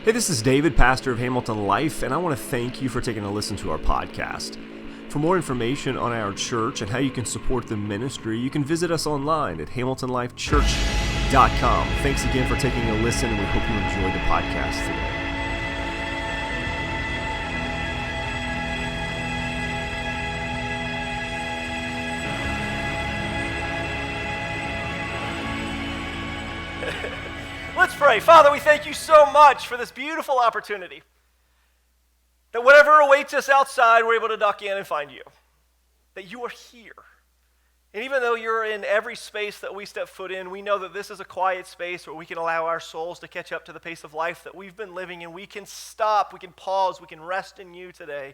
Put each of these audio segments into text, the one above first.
Hey, this is David, pastor of Hamilton Life, and I want to thank you for taking a listen to our podcast. For more information on our church and how you can support the ministry, you can visit us online at hamiltonlifechurch.com. Thanks again for taking a listen, and we hope you enjoyed the podcast today. Let's pray. Father, we thank you so much for this beautiful opportunity that whatever awaits us outside, we're able to duck in and find you, that you are here. And even though you're in every space that we step foot in, we know that this is a quiet space where we can allow our souls to catch up to the pace of life that we've been living in. We can stop, we can pause, we can rest in you today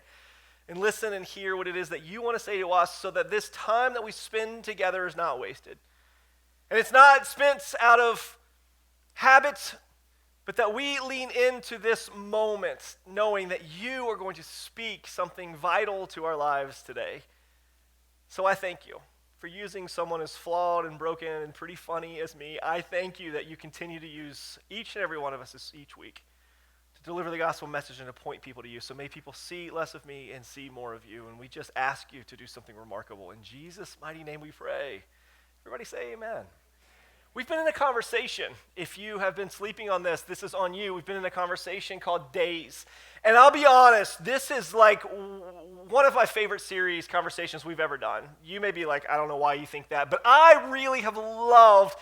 and listen and hear what it is that you want to say to us so that this time that we spend together is not wasted. And it's not spent out of habits, but that we lean into this moment knowing that you are going to speak something vital to our lives today. So I thank you for using someone as flawed and broken and pretty funny as me. I thank you that you continue to use each and every one of us each week to deliver the gospel message and to point people to you. So may people see less of me and see more of you. And we just ask you to do something remarkable. In Jesus' mighty name we pray. Everybody say amen. We've been in a conversation. If you have been sleeping on this is on you. We've been in a conversation called Days. And I'll be honest, this is like one of my favorite series conversations we've ever done. You may be like, I don't know why you think that, but I really have loved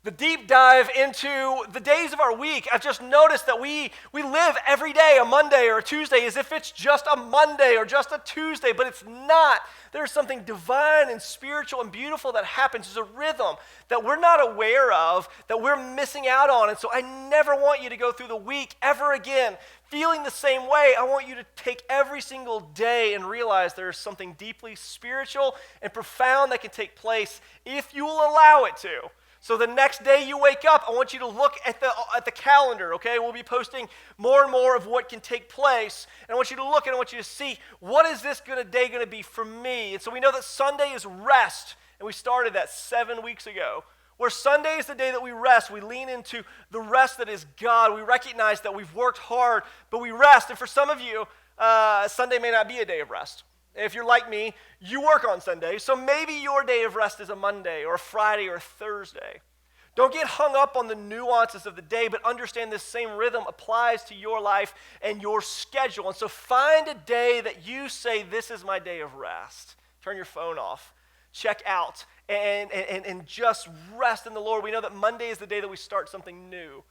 the deep dive into the days of our week. I've just noticed that we live every day, a Monday or a Tuesday, as if it's just a Monday or just a Tuesday, but it's not. There's something divine and spiritual and beautiful that happens. There's a rhythm that we're not aware of, that we're missing out on. And so I never want you to go through the week ever again feeling the same way. I want you to take every single day and realize there's something deeply spiritual and profound that can take place if you will allow it to. So the next day you wake up, I want you to look at the calendar, okay? We'll be posting more and more of what can take place. And I want you to look and I want you to see, what is this day going to be for me? And so we know that Sunday is rest, and we started that 7 weeks ago. Where Sunday is the day that we rest, we lean into the rest that is God. We recognize that we've worked hard, but we rest. And for some of you, Sunday may not be a day of rest. If you're like me, you work on Sunday, so maybe your day of rest is a Monday or a Friday or a Thursday. Don't get hung up on the nuances of the day, but understand this same rhythm applies to your life and your schedule. And so find a day that you say, this is my day of rest. Turn your phone off, check out, and just rest in the Lord. We know that Monday is the day that we start something new.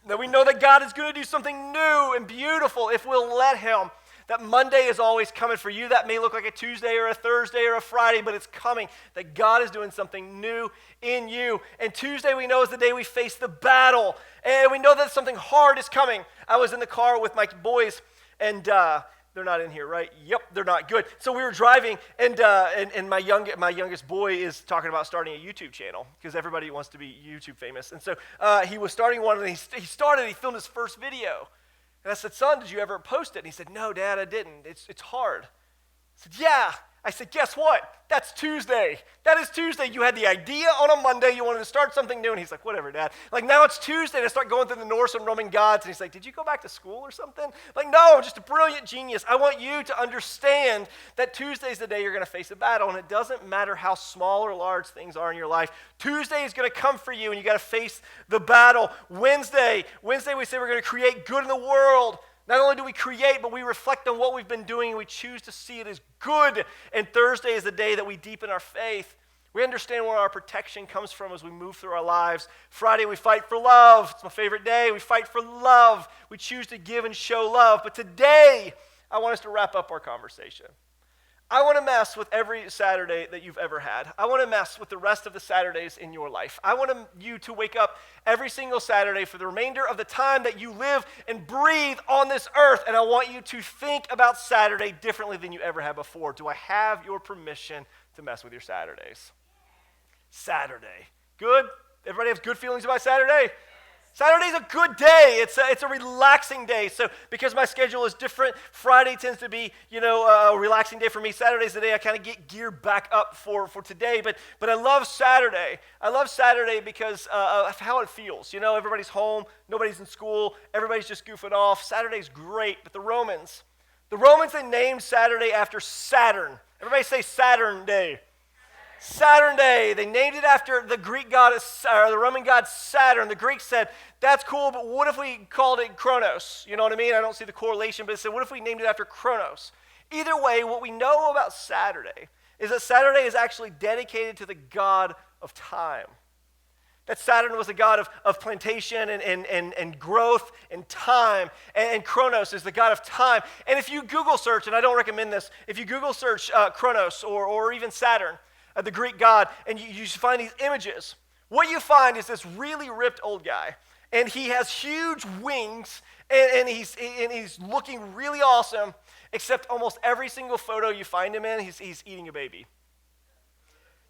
That we know that God is going to do something new and beautiful if we'll let him. That Monday is always coming for you. That may look like a Tuesday or a Thursday or a Friday, but it's coming. That God is doing something new in you. And Tuesday we know is the day we face the battle. And we know that something hard is coming. I was in the car with my boys, and they're not in here, right? Yep, they're not. Good. So we were driving, and my youngest boy is talking about starting a YouTube channel because everybody wants to be YouTube famous. And so he was starting one, and he filmed his first video. And I said, son, did you ever post it? And he said, no, Dad, I didn't. It's hard. I said, yeah. I said, guess what? That's Tuesday. That is Tuesday. You had the idea on a Monday. You wanted to start something new. And he's like, whatever, Dad. Like, now it's Tuesday. And I start going through the Norse and Roman gods. And he's like, did you go back to school or something? Like, no, I'm just a brilliant genius. I want you to understand that Tuesday's the day you're going to face a battle. And it doesn't matter how small or large things are in your life. Tuesday is going to come for you, and you got to face the battle. Wednesday we say we're going to create good in the world. Not only do we create, but we reflect on what we've been doing, and we choose to see it as good. And Thursday is the day that we deepen our faith. We understand where our protection comes from as we move through our lives. Friday, we fight for love. It's my favorite day. We fight for love. We choose to give and show love. But today, I want us to wrap up our conversation. I want to mess with every Saturday that you've ever had. I want to mess with the rest of the Saturdays in your life. I want you to wake up every single Saturday for the remainder of the time that you live and breathe on this earth, and I want you to think about Saturday differently than you ever have before. Do I have your permission to mess with your Saturdays? Saturday. Good? Everybody have good feelings about Saturday? Saturday's a good day. It's a relaxing day. So because my schedule is different, Friday tends to be, a relaxing day for me. Saturday's the day I kind of get geared back up for today. But I love Saturday. I love Saturday because of how it feels. Everybody's home, nobody's in school, everybody's just goofing off. Saturday's great. But the Romans, they named Saturday after Saturn. Everybody say Saturn Day. Saturn Day. They named it after the Greek god, or the Roman god Saturn. The Greeks said, that's cool, but what if we called it Kronos? You know what I mean? I don't see the correlation, but it said, what if we named it after Kronos? Either way, what we know about Saturday is that Saturday is actually dedicated to the god of time. That Saturn was a god of plantation and growth and time, and Kronos is the god of time. And if you Google search, and I don't recommend this, if you Google search Kronos or even Saturn, the Greek god, and you find these images, what you find is this really ripped old guy, and he has huge wings, and he's looking really awesome, except almost every single photo you find him in, he's eating a baby.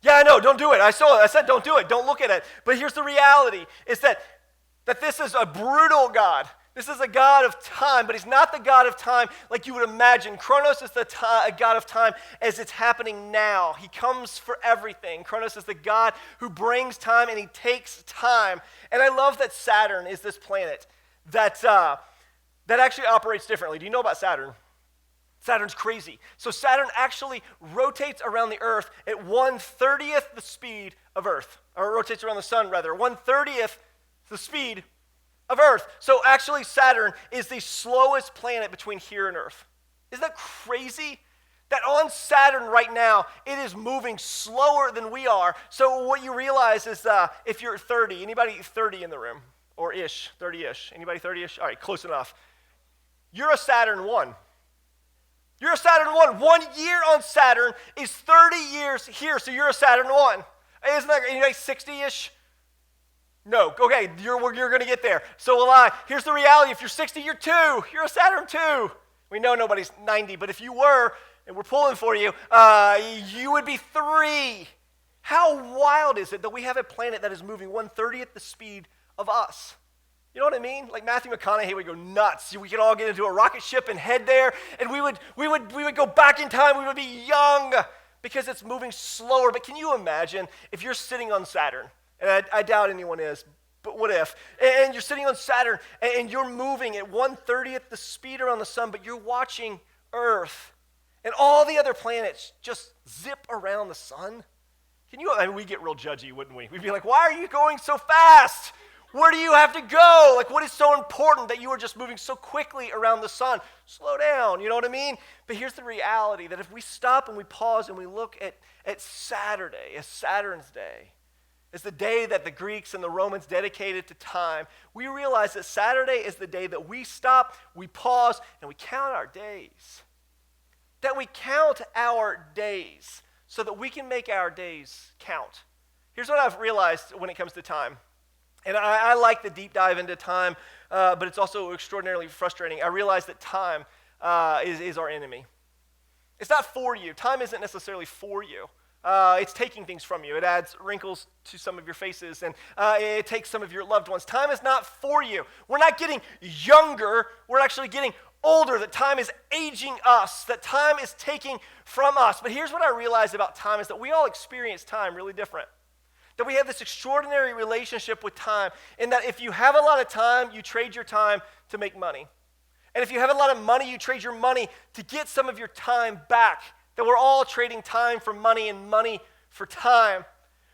Yeah, I know, don't do it. I saw it. I said don't do it. Don't look at it. But here's the reality, is that this is a brutal god. This is a god of time, but he's not the god of time like you would imagine. Kronos is the god of time as it's happening now. He comes for everything. Kronos is the god who brings time, and he takes time. And I love that Saturn is this planet that actually operates differently. Do you know about Saturn? Saturn's crazy. So Saturn actually rotates around the Earth at 1/30th the speed of Earth, or rotates around the sun rather, 1/30th the speed of Earth. So actually Saturn is the slowest planet between here and Earth. Isn't that crazy? That on Saturn right now, it is moving slower than we are. So what you realize is if you're 30, anybody 30 in the room? Or ish, 30-ish. Anybody 30-ish? All right, close enough. You're a Saturn 1. You're a Saturn 1. 1 year on Saturn is 30 years here, so you're a Saturn 1. Isn't that anybody 60-ish? No. Okay, you're going to get there. So will I. Here's the reality. If you're 60, you're 2. You're a Saturn 2. We know nobody's 90, but if you were, and we're pulling for you, you would be 3. How wild is it that we have a planet that is moving 1/30th the speed of us? You know what I mean? Like Matthew McConaughey would go nuts. We could all get into a rocket ship and head there, and we would go back in time. We would be young because it's moving slower. But can you imagine if you're sitting on Saturn? And I doubt anyone is, but what if? And you're sitting on Saturn, and you're moving at 1/30th the speed around the sun, but you're watching Earth, and all the other planets just zip around the sun. We get real judgy, wouldn't we? We'd be like, why are you going so fast? Where do you have to go? Like, what is so important that you are just moving so quickly around the sun? Slow down, you know what I mean? But here's the reality, that if we stop and we pause and we look at Saturday, as Saturn's day, as the day that the Greeks and the Romans dedicated to time, we realize that Saturday is the day that we stop, we pause, and we count our days. That we count our days so that we can make our days count. Here's what I've realized when it comes to time. And I like the deep dive into time, but it's also extraordinarily frustrating. I realize that time is our enemy. It's not for you. Time isn't necessarily for you. It's taking things from you. It adds wrinkles to some of your faces, and it takes some of your loved ones. Time is not for you. We're not getting younger. We're actually getting older. That time is aging us. That time is taking from us. But here's what I realize about time is that we all experience time really different. That we have this extraordinary relationship with time, in that if you have a lot of time, you trade your time to make money. And if you have a lot of money, you trade your money to get some of your time back. That we're all trading time for money and money for time.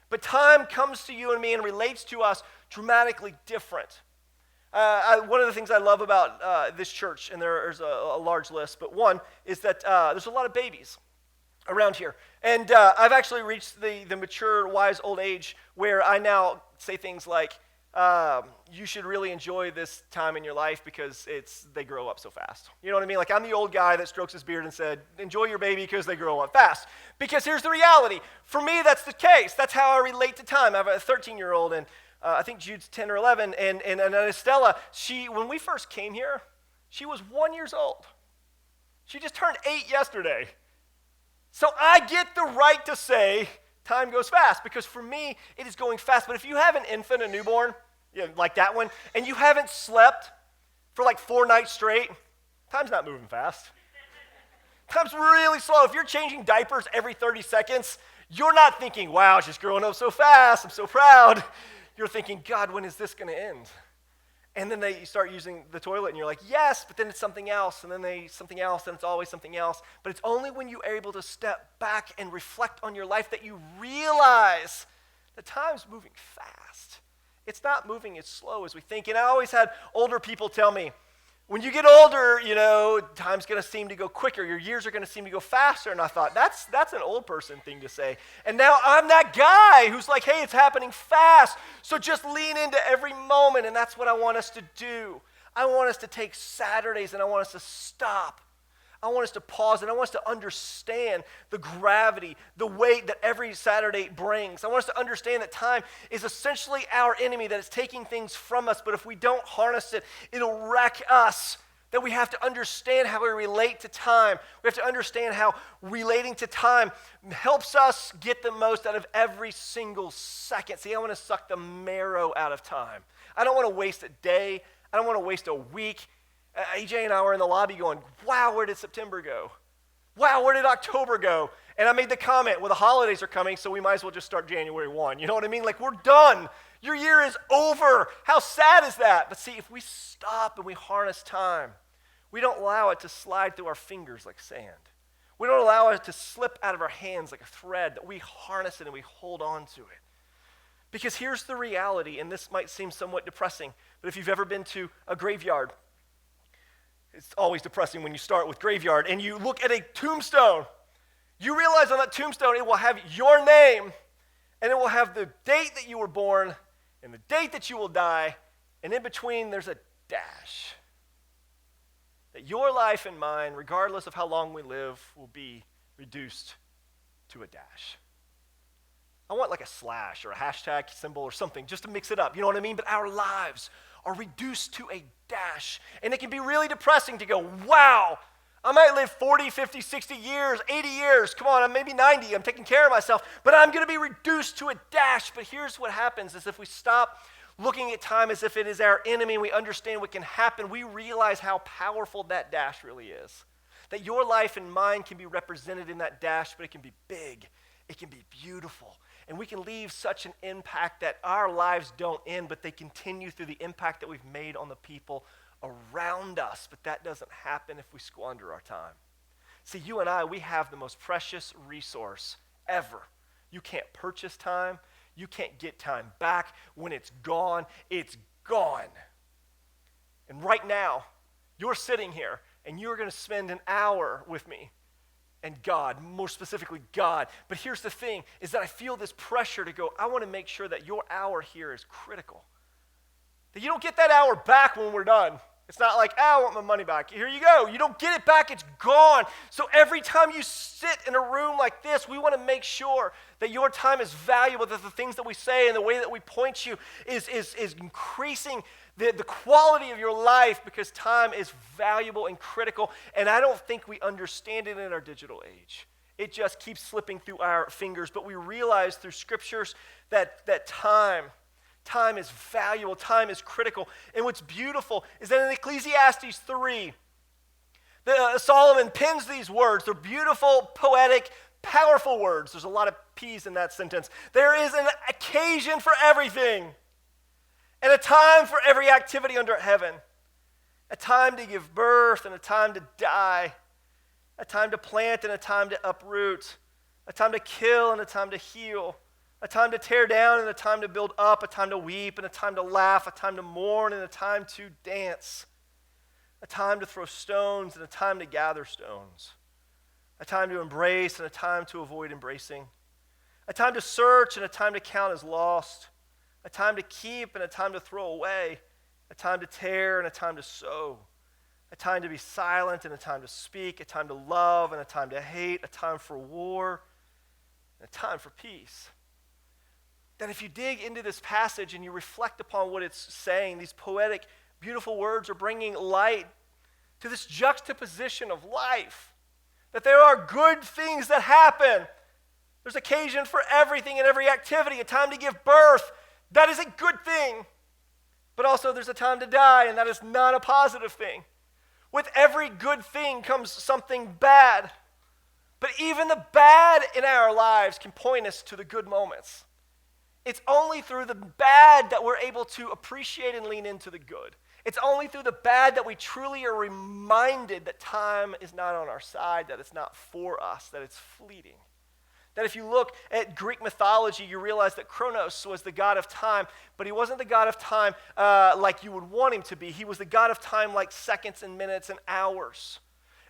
But time comes to you and me and relates to us dramatically different. One of the things I love about this church, and there's a large list, but one is that there's a lot of babies around here. And I've actually reached the mature, wise old age where I now say things like, you should really enjoy this time in your life because they grow up so fast. You know what I mean? Like, I'm the old guy that strokes his beard and said, enjoy your baby because they grow up fast. Because here's the reality. For me, that's the case. That's how I relate to time. I have a 13-year-old, and I think Jude's 10 or 11, and Estella, when we first came here, she was 1 year old. She just turned 8 yesterday. So I get the right to say time goes fast, because for me, it is going fast. But if you have an infant, a newborn, like that one, and you haven't slept for like 4 nights straight, time's not moving fast. Time's really slow. If you're changing diapers every 30 seconds, you're not thinking, wow, she's growing up so fast, I'm so proud. You're thinking, God, when is this going to end? And then you start using the toilet, and you're like, yes, but then it's something else, and then something else, and it's always something else. But it's only when you are able to step back and reflect on your life that you realize that time's moving fast. It's not moving as slow as we think. And I always had older people tell me, when you get older, time's going to seem to go quicker. Your years are going to seem to go faster. And I thought, that's an old person thing to say. And now I'm that guy who's like, hey, it's happening fast. So just lean into every moment. And that's what I want us to do. I want us to take Saturdays and I want us to stop. I want us to pause and I want us to understand the gravity, the weight that every Saturday brings. I want us to understand that time is essentially our enemy, that it's taking things from us, but if we don't harness it, it'll wreck us. That we have to understand how we relate to time. We have to understand how relating to time helps us get the most out of every single second. See, I want to suck the marrow out of time. I don't want to waste a day. I don't want to waste a week. AJ and I were in the lobby going, wow, where did September go? Wow, where did October go? And I made the comment, well, the holidays are coming, so we might as well just start January 1. You know what I mean? Like, we're done. Your year is over. How sad is that? But see, if we stop and we harness time, we don't allow it to slide through our fingers like sand. We don't allow it to slip out of our hands like a thread, that we harness it and we hold on to it. Because here's the reality, and this might seem somewhat depressing, but if you've ever been to a graveyard, it's always depressing when you start with graveyard and you look at a tombstone. You realize on that tombstone it will have your name and it will have the date that you were born and the date that you will die, and in between there's a dash. That your life and mine, regardless of how long we live, will be reduced to a dash. I want like a slash or a hashtag symbol or something just to mix it up, you know what I mean? But our lives are reduced to a dash. And it can be really depressing to go, wow, I might live 40, 50, 60 years, 80 years. Come on, I'm maybe 90. I'm taking care of myself. But I'm going to be reduced to a dash. But here's what happens is if we stop looking at time as if it is our enemy and we understand what can happen, we realize how powerful that dash really is. That your life and mine can be represented in that dash, but it can be big. It can be beautiful. And we can leave such an impact that our lives don't end, but they continue through the impact that we've made on the people around us. But that doesn't happen if we squander our time. See, you and I, we have the most precious resource ever. You can't purchase time. You can't get time back. When it's gone, it's gone. And right now, you're sitting here, and you're going to spend an hour with me. And God, more specifically God. But here's the thing, is that I feel this pressure to go, I want to make sure that your hour here is critical. That you don't get that hour back when we're done. It's not like, I want my money back. Here you go. You don't get it back, it's gone. So every time you sit in a room like this, we want to make sure that your time is valuable, that the things that we say and the way that we point you is increasing the quality of your life, because time is valuable and critical, and I don't think we understand it in our digital age. It just keeps slipping through our fingers, but we realize through scriptures that time is valuable, time is critical. And what's beautiful is that in Ecclesiastes 3, Solomon pens these words. They're beautiful, poetic, powerful words. There's a lot of P's in that sentence. There is an occasion for everything, and a time for every activity under heaven. A time to give birth and a time to die. A time to plant and a time to uproot. A time to kill and a time to heal. A time to tear down and a time to build up. A time to weep and a time to laugh. A time to mourn and a time to dance. A time to throw stones and a time to gather stones. A time to embrace and a time to avoid embracing. A time to search and a time to count as lost. A time to keep and a time to throw away. A time to tear and a time to sow. A time to be silent and a time to speak. A time to love and a time to hate. A time for war and a time for peace. That if you dig into this passage and you reflect upon what it's saying, these poetic, beautiful words are bringing light to this juxtaposition of life. That there are good things that happen. There's occasion for everything and every activity. A time to give birth. That is a good thing. But also there's a time to die, and that is not a positive thing. With every good thing comes something bad. But even the bad in our lives can point us to the good moments. It's only through the bad that we're able to appreciate and lean into the good. It's only through the bad that we truly are reminded that time is not on our side, that it's not for us, that it's fleeting. That if you look at Greek mythology, you realize that Kronos was the god of time, but he wasn't the god of time like you would want him to be. He was the god of time like seconds and minutes and hours.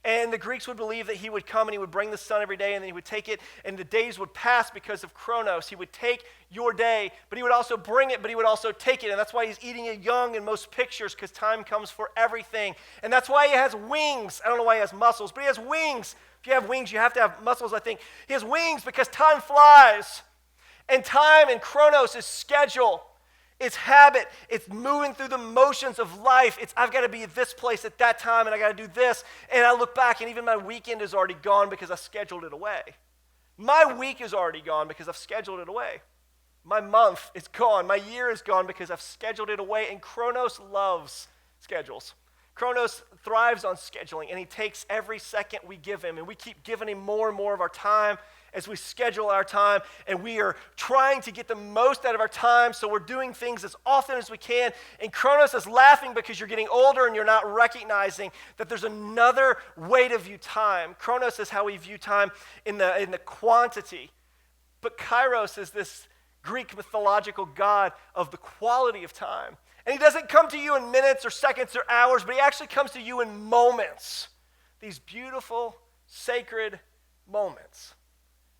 And the Greeks would believe that he would come and he would bring the sun every day, and then he would take it, and the days would pass because of Kronos. He would take your day, but he would also bring it, but he would also take it. And that's why he's eating it young in most pictures, because time comes for everything. And that's why he has wings. I don't know why he has muscles, but he has wings. If you have wings, you have to have muscles, I think. He has wings because time flies. And time and Kronos is schedule. It's habit. It's moving through the motions of life. It's I've got to be at this place at that time, and I got to do this. And I look back, and even my weekend is already gone because I scheduled it away. My week is already gone because I've scheduled it away. My month is gone. My year is gone because I've scheduled it away. And Kronos loves schedules. Kronos thrives on scheduling, and he takes every second we give him, and we keep giving him more and more of our time as we schedule our time, and we are trying to get the most out of our time, so we're doing things as often as we can. And Kronos is laughing because you're getting older and you're not recognizing that there's another way to view time. Kronos is how we view time in the quantity, but Kairos is this Greek mythological god of the quality of time. And he doesn't come to you in minutes or seconds or hours, but he actually comes to you in moments. These beautiful, sacred moments.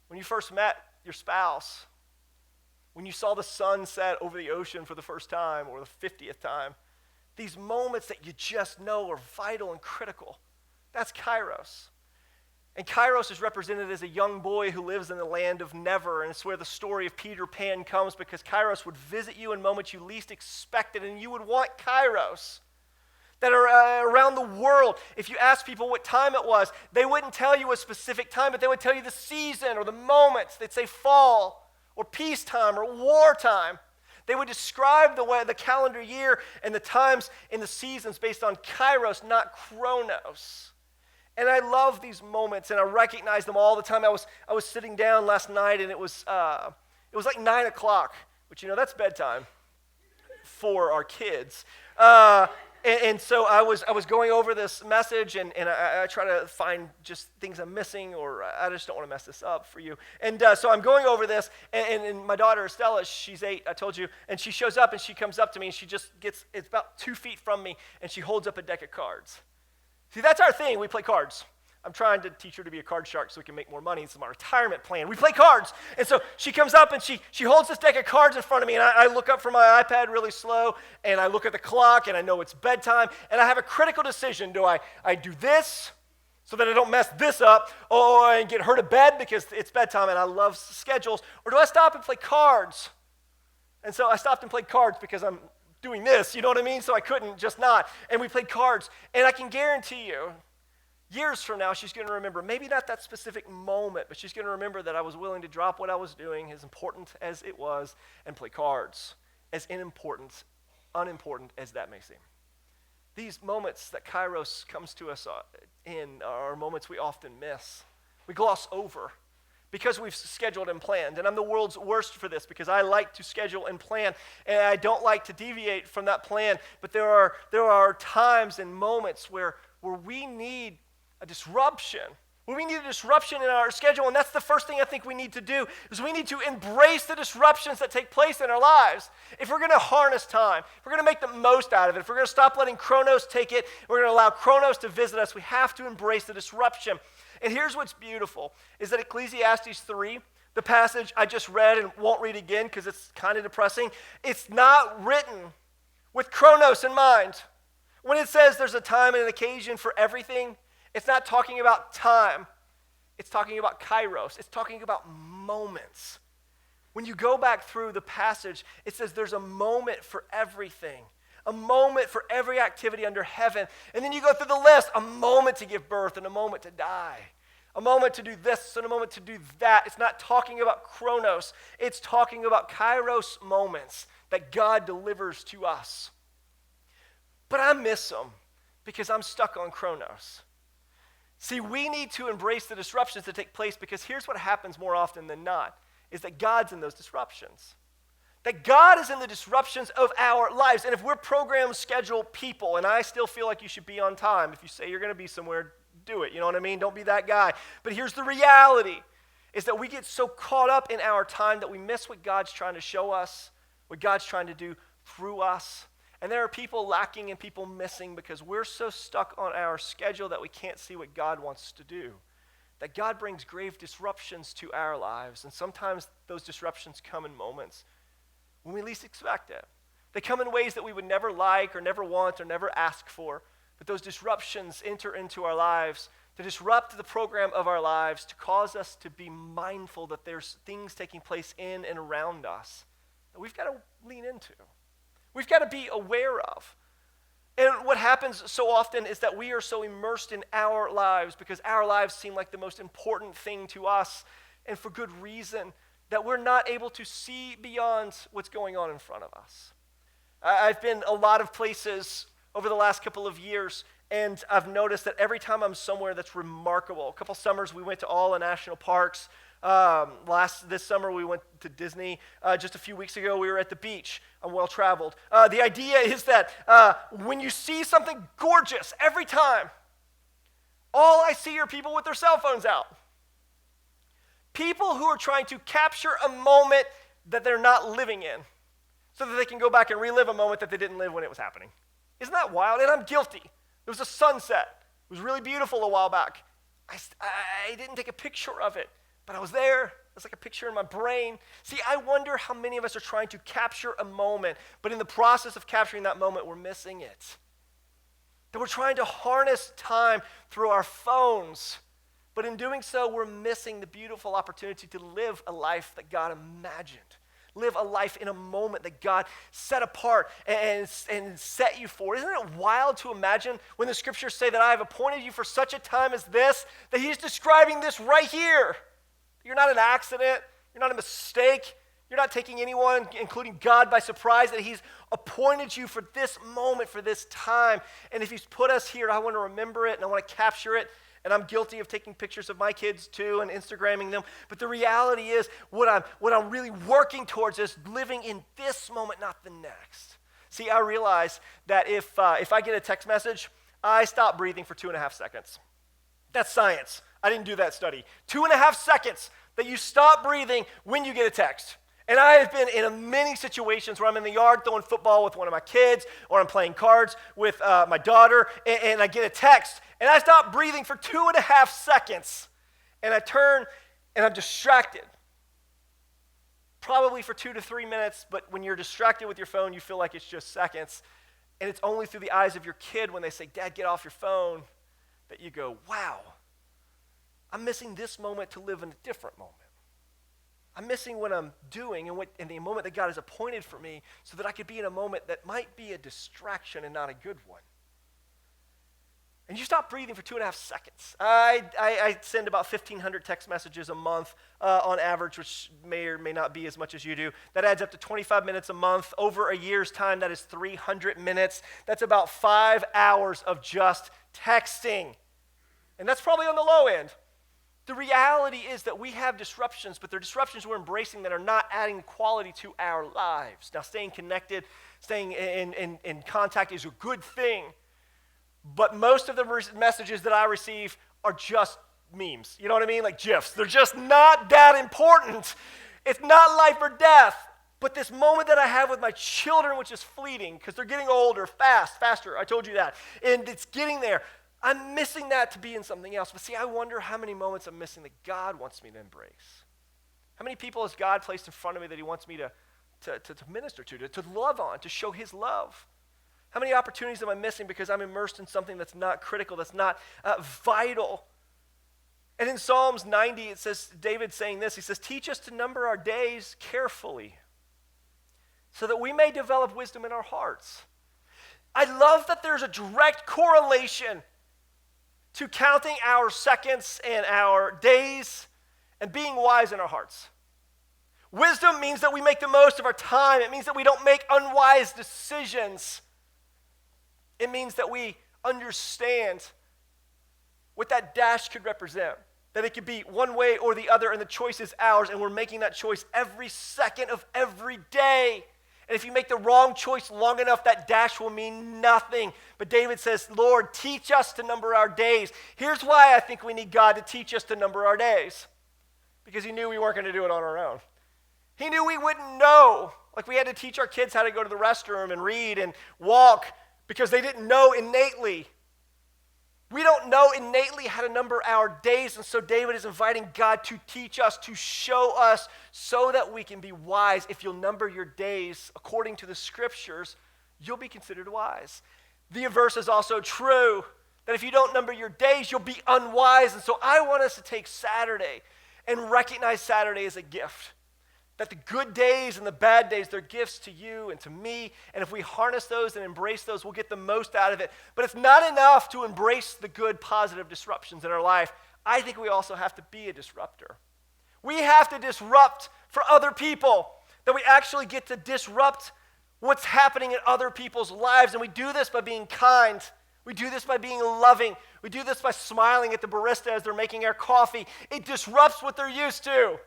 When you first met your spouse, when you saw the sun set over the ocean for the first time or the 50th time, these moments that you just know are vital and critical. That's Kairos. And Kairos is represented as a young boy who lives in the land of never, and it's where the story of Peter Pan comes, because Kairos would visit you in moments you least expected, and you would want Kairos that are around the world. If you ask people what time it was, they wouldn't tell you a specific time, but they would tell you the season or the moments. They'd say fall or peacetime or wartime. They would describe the calendar year and the times and the seasons based on Kairos, not Chronos. And I love these moments, and I recognize them all the time. I was sitting down last night, and it was like 9 o'clock, which, that's bedtime for our kids. And so I was going over this message, and I try to find just things I'm missing, or I just don't want to mess this up for you. And so I'm going over this, and my daughter, Estella, she's 8, I told you, and she shows up, and she comes up to me, and she just it's about 2 feet from me, and she holds up a deck of cards. See, that's our thing. We play cards. I'm trying to teach her to be a card shark so we can make more money. It's my retirement plan. We play cards. And so she comes up and she holds this deck of cards in front of me, and I look up from my iPad really slow, and I look at the clock, and I know it's bedtime, and I have a critical decision. Do I do this so that I don't mess this up, or I get her to bed because it's bedtime and I love schedules, or do I stop and play cards? And so I stopped and played cards because I'm doing this, you know what I mean? So I couldn't just not. And we played cards. And I can guarantee you, years from now, she's going to remember, maybe not that specific moment, but she's going to remember that I was willing to drop what I was doing, as important as it was, and play cards, as unimportant as that may seem. These moments that Kairos comes to us in are moments we often miss. We gloss over because we've scheduled and planned. And I'm the world's worst for this because I like to schedule and plan, and I don't like to deviate from that plan. But there are times and moments where we need a disruption. We need a disruption in our schedule, and that's the first thing I think we need to do, is we need to embrace the disruptions that take place in our lives. If we're going to harness time, if we're going to make the most out of it, if we're going to stop letting Kronos take it, we're going to allow Kronos to visit us, we have to embrace the disruption. And here's what's beautiful, is that Ecclesiastes 3, the passage I just read and won't read again because it's kind of depressing, it's not written with Kronos in mind. When it says there's a time and an occasion for everything, it's not talking about time. It's talking about Kairos. It's talking about moments. When you go back through the passage, it says there's a moment for everything. A moment for every activity under heaven. And then you go through the list, a moment to give birth and a moment to die. A moment to do this and a moment to do that. It's not talking about Chronos. It's talking about Kairos moments that God delivers to us. but I miss them because I'm stuck on Chronos. See, we need to embrace the disruptions that take place because here's what happens more often than not, is that God's in those disruptions. That God is in the disruptions of our lives. And if we're program schedule people, and I still feel like you should be on time, if you say you're going to be somewhere, do it. You know what I mean? Don't be that guy. But here's the reality, is that we get so caught up in our time that we miss what God's trying to show us, what God's trying to do through us. And there are people lacking and people missing because we're so stuck on our schedule that we can't see what God wants to do. That God brings grave disruptions to our lives. And sometimes those disruptions come in moments when we least expect it. They come in ways that we would never like or never want or never ask for. But those disruptions enter into our lives to disrupt the program of our lives, to cause us to be mindful that there's things taking place in and around us that we've got to lean into. We've got to be aware of. And what happens so often is that we are so immersed in our lives because our lives seem like the most important thing to us, and for good reason, that we're not able to see beyond what's going on in front of us. I've been a lot of places over the last couple of years, and I've noticed that every time I'm somewhere that's remarkable, a couple summers we went to all the national parks. This summer we went to Disney. Just a few weeks ago we were at the beach. I'm well traveled. The idea is that when you see something gorgeous, every time, all I see are people with their cell phones out. People who are trying to capture a moment that they're not living in so that they can go back and relive a moment that they didn't live when it was happening. Isn't that wild? And I'm guilty. There was a sunset. It was really beautiful a while back. I didn't take a picture of it, but I was there. It's like a picture in my brain. See, I wonder how many of us are trying to capture a moment, but in the process of capturing that moment, we're missing it. That we're trying to harness time through our phones, but in doing so, we're missing the beautiful opportunity to live a life that God imagined. Live a life in a moment that God set apart and set you for. Isn't it wild to imagine when the scriptures say that I have appointed you for such a time as this, that he's describing this right here. You're not an accident. You're not a mistake. You're not taking anyone, including God, by surprise, that he's appointed you for this moment, for this time. And if he's put us here, I want to remember it and I want to capture it. And I'm guilty of taking pictures of my kids too and Instagramming them. But the reality is what I'm really working towards is living in this moment, not the next. See, I realize that if I get a text message, I stop breathing for 2.5 seconds. That's science. I didn't do that study. 2.5 seconds that you stop breathing when you get a text. And I have been in many situations where I'm in the yard throwing football with one of my kids, or I'm playing cards with my daughter, and I get a text, and I stop breathing for 2.5 seconds, and I turn, and I'm distracted. Probably for 2 to 3 minutes, but when you're distracted with your phone, you feel like it's just seconds, and it's only through the eyes of your kid when they say, "Dad, get off your phone," that you go, wow, I'm missing this moment to live in a different moment. I'm missing what I'm doing and the moment that God has appointed for me so that I could be in a moment that might be a distraction and not a good one. And you stop breathing for 2.5 seconds. I send about 1,500 text messages a month on average, which may or may not be as much as you do. That adds up to 25 minutes a month. Over a year's time, that is 300 minutes. That's about 5 hours of just texting. And that's probably on the low end. The reality is that we have disruptions, but they're disruptions we're embracing that are not adding quality to our lives. Now, staying connected, staying in contact is a good thing, but most of the messages that I receive are just memes. You know what I mean? Like GIFs. They're just not that important. It's not life or death. But this moment that I have with my children, which is fleeting, because they're getting older, faster, I told you that, and it's getting there. I'm missing that to be in something else. But see, I wonder how many moments I'm missing that God wants me to embrace. How many people has God placed in front of me that he wants me to minister to love on, to show his love? How many opportunities am I missing because I'm immersed in something that's not critical, that's not vital? And in Psalms 90, it says, David saying this, he says, "Teach us to number our days carefully so that we may develop wisdom in our hearts." I love that there's a direct correlation to counting our seconds and our days and being wise in our hearts. Wisdom means that we make the most of our time. It means that we don't make unwise decisions. It means that we understand what that dash could represent. That it could be one way or the other, and the choice is ours, and we're making that choice every second of every day. And if you make the wrong choice long enough, that dash will mean nothing. But David says, Lord, teach us to number our days. Here's why I think we need God to teach us to number our days. Because he knew we weren't going to do it on our own. He knew we wouldn't know. Like we had to teach our kids how to go to the restroom and read and walk because they didn't know innately. We don't know innately how to number our days, and so David is inviting God to teach us, to show us, so that we can be wise. If you'll number your days according to the scriptures, you'll be considered wise. The verse is also true, that if you don't number your days, you'll be unwise. And so I want us to take Saturday and recognize Saturday as a gift. That the good days and the bad days, they're gifts to you and to me. And if we harness those and embrace those, we'll get the most out of it. But it's not enough to embrace the good, positive disruptions in our life. I think we also have to be a disruptor. We have to disrupt for other people. That we actually get to disrupt what's happening in other people's lives. And we do this by being kind. We do this by being loving. We do this by smiling at the barista as they're making our coffee. It disrupts what they're used to.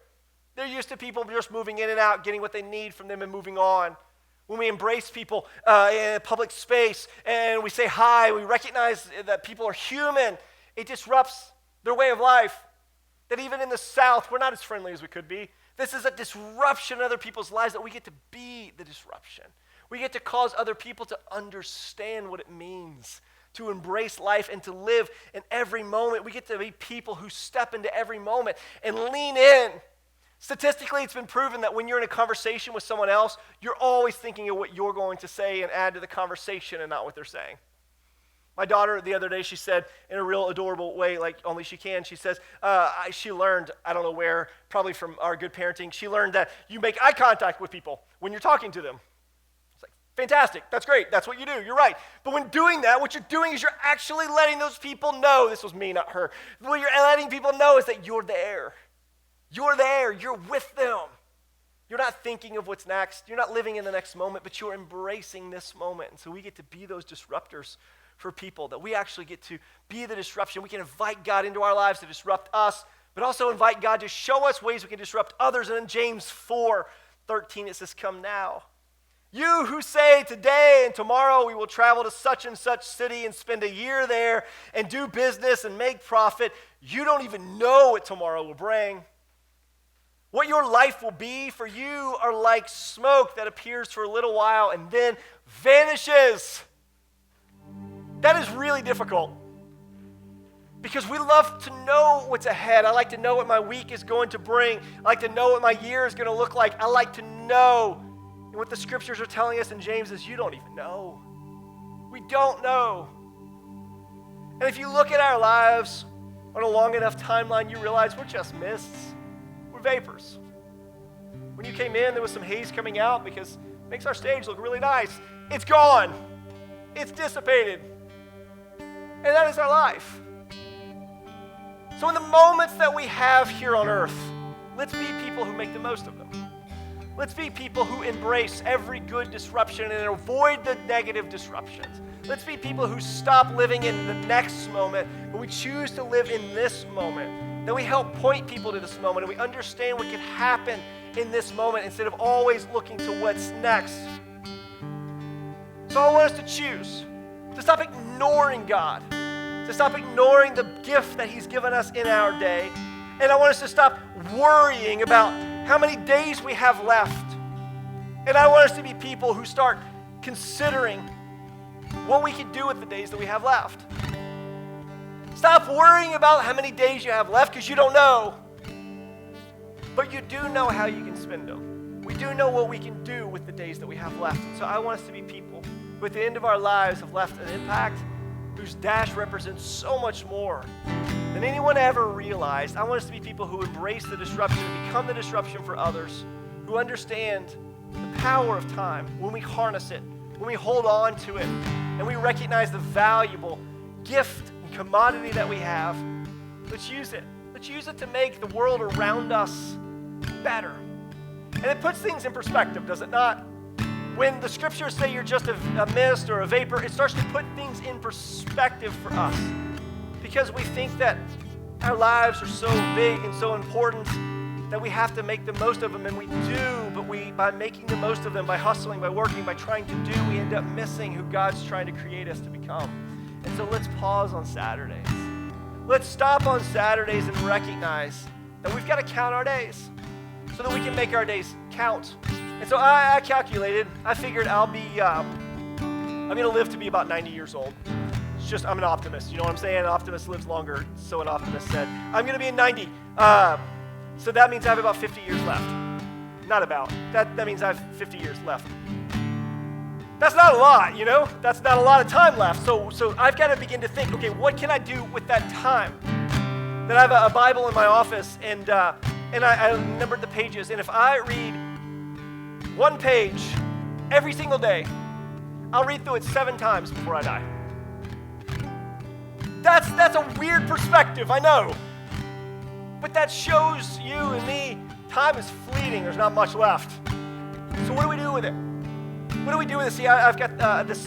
They're used to people just moving in and out, getting what they need from them and moving on. When we embrace people in a public space and we say hi, we recognize that people are human, it disrupts their way of life. That even in the South, we're not as friendly as we could be. This is a disruption in other people's lives, that we get to be the disruption. We get to cause other people to understand what it means to embrace life and to live in every moment. We get to be people who step into every moment and lean in. Statistically, it's been proven that when you're in a conversation with someone else, you're always thinking of what you're going to say and add to the conversation and not what they're saying. My daughter, the other day, she said in a real adorable way, like only she can, she says, she learned, I don't know where, probably from our good parenting, she learned that you make eye contact with people when you're talking to them. It's like, fantastic, that's great, that's what you do, you're right. But when doing that, what you're doing is you're actually letting those people know, this was me, not her, what you're letting people know is that you're there. You're there, you're with them. You're not thinking of what's next. You're not living in the next moment, but you're embracing this moment. And so we get to be those disruptors for people, that we actually get to be the disruption. We can invite God into our lives to disrupt us, but also invite God to show us ways we can disrupt others. And in James 4:13, it says, come now. You who say today and tomorrow we will travel to such and such city and spend a year there and do business and make profit, you don't even know what tomorrow will bring. What your life will be for you are like smoke that appears for a little while and then vanishes. That is really difficult because we love to know what's ahead. I like to know what my week is going to bring. I like to know what my year is going to look like. I like to know. And what the scriptures are telling us in James is you don't even know. We don't know. And if you look at our lives on a long enough timeline, you realize we're just mists. We're vapors. When you came in, there was some haze coming out because it makes our stage look really nice. It's gone. It's dissipated. And that is our life. So in the moments that we have here on earth, let's be people who make the most of them. Let's be people who embrace every good disruption and avoid the negative disruptions. Let's be people who stop living in the next moment, but we choose to live in this moment. That we help point people to this moment and we understand what can happen in this moment instead of always looking to what's next. So I want us to choose to stop ignoring God, to stop ignoring the gift that He's given us in our day, and I want us to stop worrying about how many days we have left. And I want us to be people who start considering what we can do with the days that we have left. Stop worrying about how many days you have left because you don't know. But you do know how you can spend them. We do know what we can do with the days that we have left. And so I want us to be people who at the end of our lives have left an impact whose dash represents so much more than anyone ever realized. I want us to be people who embrace the disruption and become the disruption for others, who understand the power of time when we harness it, when we hold on to it, and we recognize the valuable gift commodity that we have. Let's use it. Let's use it to make the world around us better. And it puts things in perspective, does it not? When the scriptures say you're just a mist or a vapor, it starts to put things in perspective for us. Because we think that our lives are so big and so important that we have to make the most of them, and we do, but by making the most of them, by hustling, by working, by trying to do, we end up missing who God's trying to create us to become. And so let's pause on Saturdays. Let's stop on Saturdays and recognize that we've got to count our days so that we can make our days count. And so I calculated, I figured I'm going to live to be about 90 years old. It's just, I'm an optimist. You know what I'm saying? An optimist lives longer, so an optimist said. I'm going to be 90. So that means I have about 50 years left. Not about. That means I have 50 years left. That's not a lot, you know? That's not a lot of time left. So I've got to begin to think, okay, what can I do with that time? Then I have a Bible in my office, and I numbered the pages. And if I read one page every single day, I'll read through it 7 times before I die. That's a weird perspective, I know. But that shows you and me time is fleeting. There's not much left. So what do we do with it? What do we do with it? See, I've got this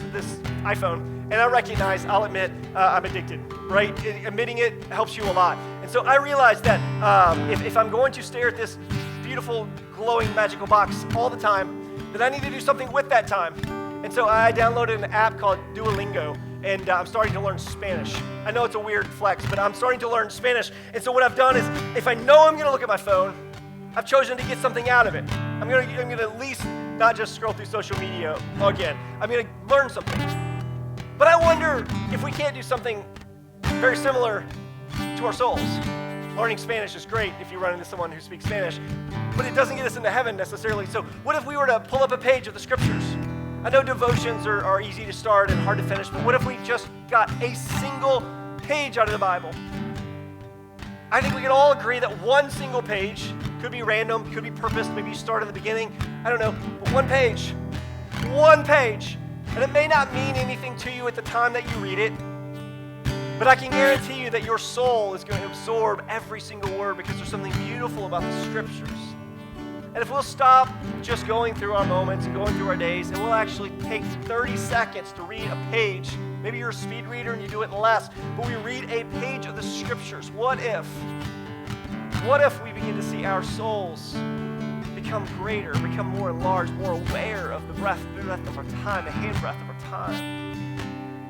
iPhone, and I recognize, I'll admit, I'm addicted, right? Admitting it helps you a lot. And so I realized that if I'm going to stare at this beautiful, glowing, magical box all the time, then I need to do something with that time. And so I downloaded an app called Duolingo, and I'm starting to learn Spanish. I know it's a weird flex, but I'm starting to learn Spanish. And so what I've done is, if I know I'm going to look at my phone, I've chosen to get something out of it. I'm going to at least not just scroll through social media again. I'm going to learn something. But I wonder if we can't do something very similar to our souls. Learning Spanish is great if you run into someone who speaks Spanish, but it doesn't get us into heaven necessarily. So what if we were to pull up a page of the scriptures? I know devotions are easy to start and hard to finish, but what if we just got a single page out of the Bible? I think we can all agree that one single page could be random, could be purposed, maybe you start in the beginning, I don't know, but one page, and it may not mean anything to you at the time that you read it, but I can guarantee you that your soul is going to absorb every single word because there's something beautiful about the scriptures. And if we'll stop just going through our moments and going through our days, and we'll actually take 30 seconds to read a page. Maybe you're a speed reader and you do it in less, but we read a page of the scriptures. What if we begin to see our souls become greater, become more enlarged, more aware of the breath of our time, the hand breath of our time?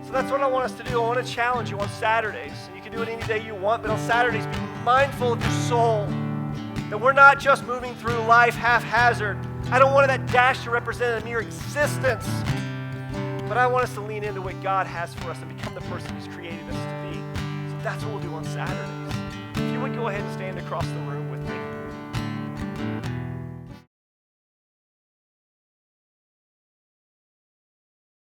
So that's what I want us to do. I want to challenge you on Saturdays. And you can do it any day you want, but on Saturdays, be mindful of your soul. That we're not just moving through life haphazard. I don't want that dash to represent a mere existence. But I want us to lean into what God has for us and become the person He's created us to be. So that's what we'll do on Saturdays. If you would go ahead and stand across the room with me.